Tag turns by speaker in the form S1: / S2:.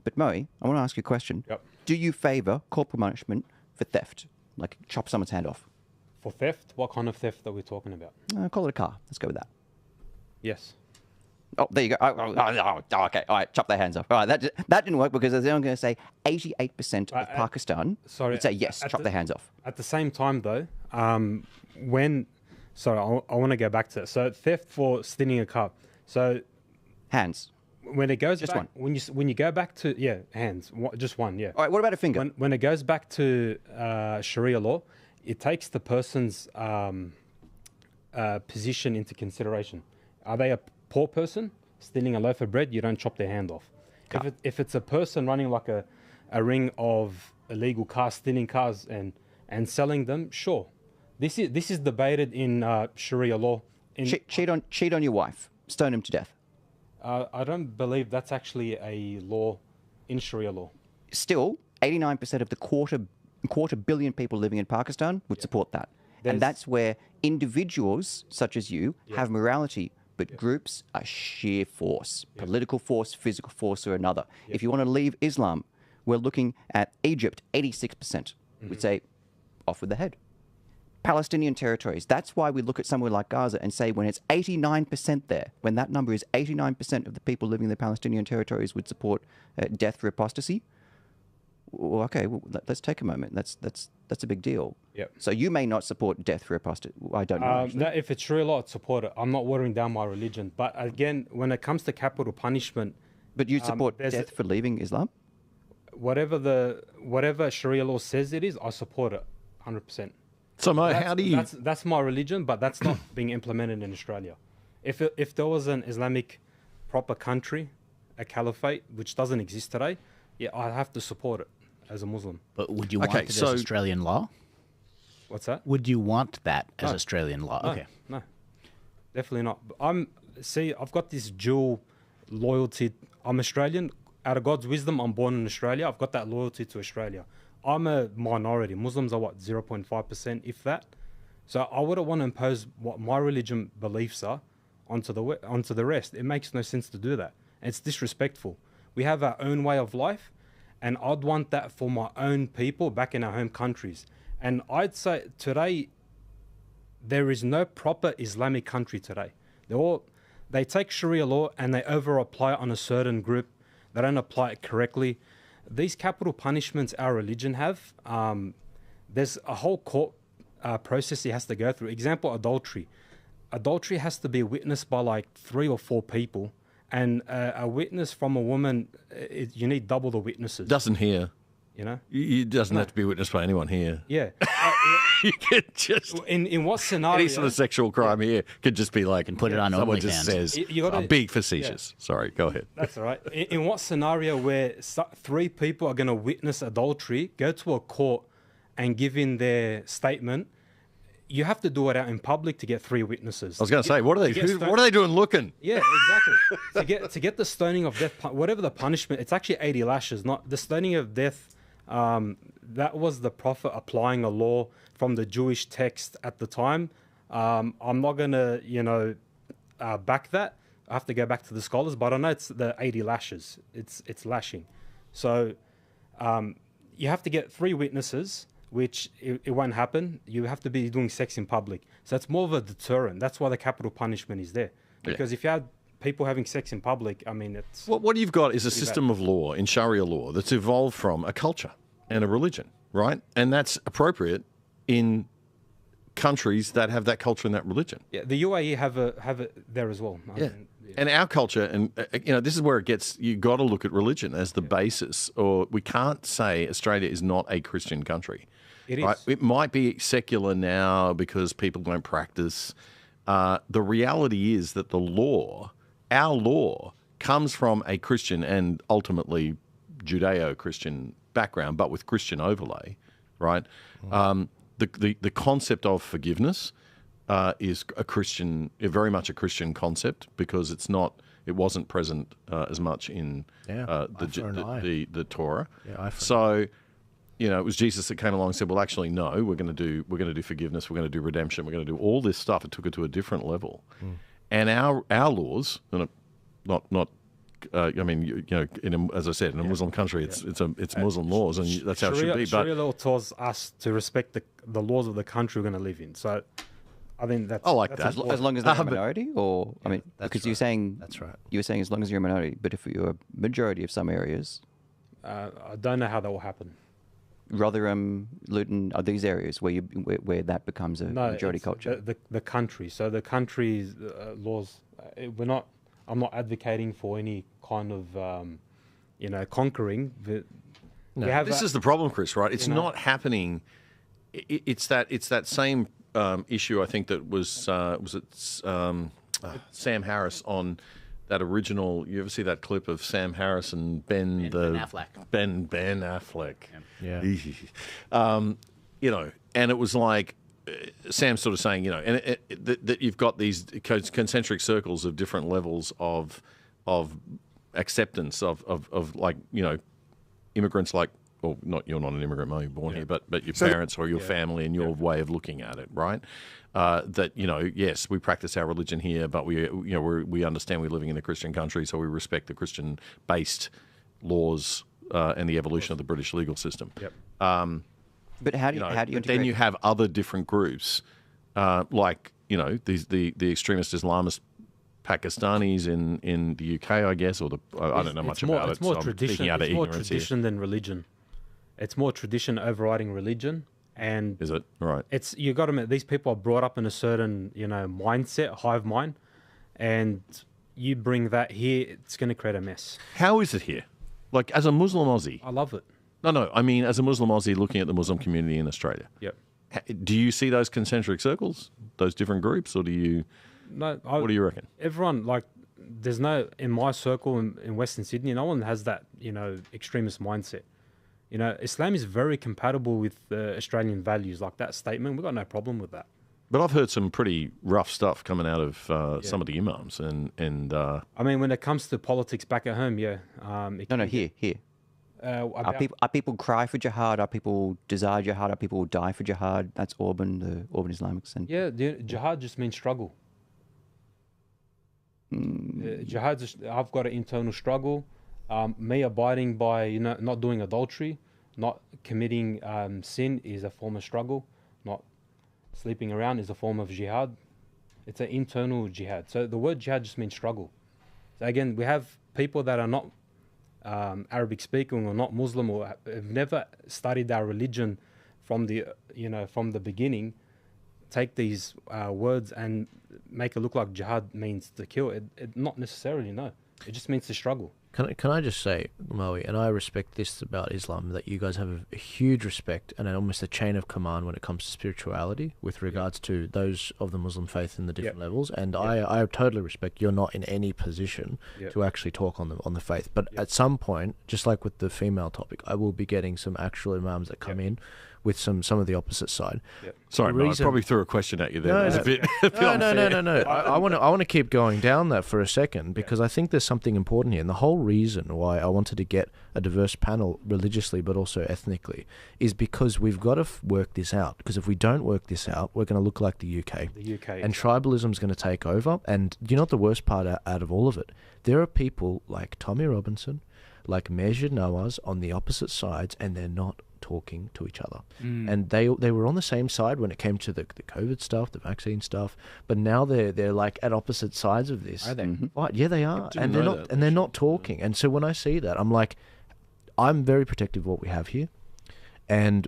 S1: But Moe, I want to ask you a question.
S2: Yep.
S1: Do you favour corporal punishment for theft? Like chop someone's hand off?
S2: For theft? What kind of theft are we talking about?
S1: Call it a car. Let's go with that.
S2: Yes.
S1: Oh, there you go. Oh, okay. All right, chop their hands off. All right, that didn't work because they're going to say 88% of Pakistan would say yes, chop their hands off.
S2: At the same time, though, I want to go back to it. So theft for stealing a car. So
S1: hands.
S2: When it goes
S1: just
S2: back,
S1: one.
S2: when you go back to hands, just one, yeah.
S1: All right, what about a finger?
S2: When it goes back to Sharia law, it takes the person's position into consideration. Are they a poor person stealing a loaf of bread? You don't chop their hand off. If it's a person running like a ring of illegal cars, stealing cars and selling them, sure. This is debated in Sharia law.
S1: Cheat on your wife, stone him to death.
S2: I don't believe that's actually a law in Sharia law.
S1: Still, 89% of the quarter billion people living in Pakistan would support that. And that's where individuals such as you have morality, but groups are sheer force, political force, physical force, or another. If you want to leave Islam, we're looking at Egypt, 86% would say off with the head. Palestinian territories. That's why we look at somewhere like Gaza and say when it's 89% there, when that number is 89% of the people living in the Palestinian territories would support death for apostasy. Well, okay, let's take a moment. That's a big deal.
S2: Yep.
S1: So you may not support death for apostasy. I don't know.
S2: No, if it's Sharia law, I'd support it. I'm not watering down my religion. But again, when it comes to capital punishment...
S1: But you support death for leaving Islam?
S2: Whatever Sharia law says it is, I support it 100%.
S3: So, Mo, how do you...
S2: That's my religion, but that's not being implemented in Australia. If there was an Islamic proper country, a caliphate, which doesn't exist today, I'd have to support it as a Muslim.
S4: But would you want it as Australian law?
S2: What's that?
S4: Would you want that as Australian law?
S2: No,
S4: okay.
S2: No, definitely not. I've got this dual loyalty. I'm Australian. Out of God's wisdom, I'm born in Australia. I've got that loyalty to Australia. I'm a minority. Muslims are 0.5%, if that. So I wouldn't want to impose what my religion beliefs are onto the rest. It makes no sense to do that. It's disrespectful. We have our own way of life, and I'd want that for my own people back in our home countries. And I'd say today, there is no proper Islamic country today. They take Sharia law and they over-apply it on a certain group. They don't apply it correctly. These capital punishments our religion have, there's a whole court process he has to go through. Example, adultery. Adultery has to be witnessed by like 3 or 4 people. And a witness from a woman, you need double the witnesses.
S3: Doesn't here.
S2: You know?
S3: It doesn't have to be witnessed by anyone here.
S2: Yeah.
S3: You can just...
S2: In what scenario...
S3: Any sort of sexual crime here could just be like...
S4: And put it on
S3: someone
S4: OnlyFans.
S3: just says, big facetious. Yeah. Sorry, go ahead.
S2: That's all right. In what scenario where 3 people are going to witness adultery, go to a court and give in their statement, you have to do it out in public to get 3 witnesses.
S3: I was going to say, what are they doing looking?
S2: Yeah, exactly. to get the stoning of death, whatever the punishment, it's actually 80 lashes, not the stoning of death. That was the Prophet applying a law from the Jewish text at the time. I'm not going to, back that. I have to go back to the scholars, but I know it's the 80 lashes. It's lashing. So you have to get 3 witnesses, which it won't happen. You have to be doing sex in public. So it's more of a deterrent. That's why the capital punishment is there. Because if you have people having sex in public, I mean, it's...
S3: What you've got is a system of law in Sharia law that's evolved from a culture and a religion, right? And that's appropriate in countries that have that culture and that religion.
S2: Yeah, the UAE have it there as well. I mean,
S3: And our culture, and this is where it gets, you got to look at religion as the basis, or we can't say Australia is not a Christian country.
S2: It
S3: right?
S2: is.
S3: It might be secular now because people don't practice. The reality is that our law, comes from a Christian and ultimately Judeo-Christian background, but with Christian overlay, right? The concept of forgiveness is very much a Christian concept because it wasn't present as much in the Torah. So, it was Jesus that came along and said, "Well, actually, no, we're going to do forgiveness, we're going to do redemption, we're going to do all this stuff." It took it to a different level, and our laws, not I mean, you know, as I said, in a Muslim country, it's Muslim laws, and that's how it should be. But
S2: Sharia law tells us to respect the laws of the country we're going to live in. So, I think that's
S3: I like
S2: that's
S3: that.
S1: As long as they're a minority, or I mean,
S4: that's
S1: because
S4: right.
S1: you're saying
S4: That's right.
S1: You were saying as long as you're a minority, but if you're a majority of some areas,
S2: I don't know how that will happen.
S1: Rotherham, Luton, are these areas where that becomes a majority
S2: it's
S1: culture?
S2: The country. So the country's laws. I'm not advocating for any kind of conquering.
S3: this is the problem, Chris. Right? It's not happening. It's that same issue. I think that was Sam Harris on that original. You ever see that clip of Sam Harris and Ben
S4: Affleck?
S3: Ben Affleck.
S4: Yeah.
S3: You know, and it was like Sam's sort of saying, you know, and that you've got these concentric circles of different levels of acceptance of like, you know, immigrants like. Well, you're not an immigrant, Mo, you're born here, but your parents or your family and your way of looking at it, right? That, you know, yes, we practice our religion here, but we understand we're living in a Christian country, so we respect the Christian-based laws and the evolution of the British legal system.
S2: Yep.
S1: But how do you
S3: But then you have other different groups, like, you know, the extremist Islamist Pakistanis in the UK, I guess, or I don't know much about it.
S2: It's more
S3: so
S2: tradition.
S3: It's
S2: more tradition than religion. It's more tradition overriding religion, and
S3: is it right?
S2: It's you got to admit these people are brought up in a certain mindset, hive mind, and you bring that here, it's going to create a mess.
S3: How is it here? Like as a Muslim Aussie,
S2: I love it.
S3: No, I mean as a Muslim Aussie looking at the Muslim community in Australia.
S2: Yep.
S3: Do you see those concentric circles, those different groups, or do you?
S2: No.
S3: What do you reckon?
S2: Everyone there's no in my circle in Western Sydney. No one has that extremist mindset. You know, Islam is very compatible with Australian values. Like that statement, we've got no problem with that.
S3: But I've heard some pretty rough stuff coming out of some of the imams, and
S2: I mean, when it comes to politics back at home, here.
S1: Are people cry for jihad? Are people desire jihad? Are people die for jihad? That's Auburn, the Auburn Islamic Center.
S2: Yeah, jihad just means struggle. Jihad, I've got an internal struggle. Me abiding by not doing adultery, not committing sin is a form of struggle. Not sleeping around is a form of jihad. It's an internal jihad. So the word jihad just means struggle. So again, we have people that are not Arabic speaking or not Muslim or have never studied our religion from the beginning. Take these words and make it look like jihad means to kill. It not necessarily, no. It just means to struggle.
S5: Can I just say, Maui, and I respect this about Islam, that you guys have a huge respect and almost a chain of command when it comes to spirituality with regards to those of the Muslim faith in the different levels. And I totally respect you're not in any position to actually talk on the faith. But at some point, just like with the female topic, I will be getting some actual imams that come in with some of the opposite side.
S3: Sorry, Mo, I probably threw a question at you there.
S5: No. I want to keep going down that for a second because I think there's something important here. And the whole reason why I wanted to get a diverse panel religiously but also ethnically is because we've got to work this out. Because if we don't work this out, we're going to look like the UK. And tribalism is going to take over. And you know what the worst part out of all of it? There are people like Tommy Robinson, like Majid Nawaz on the opposite sides, and they're not talking to each other. And they were on the same side when it came to the COVID stuff, the vaccine stuff, but now they're like at opposite sides of this.
S2: Are they?
S5: Right, yeah, they are. And they're not talking. And so when I see that, I'm like, I'm very protective of what we have here. And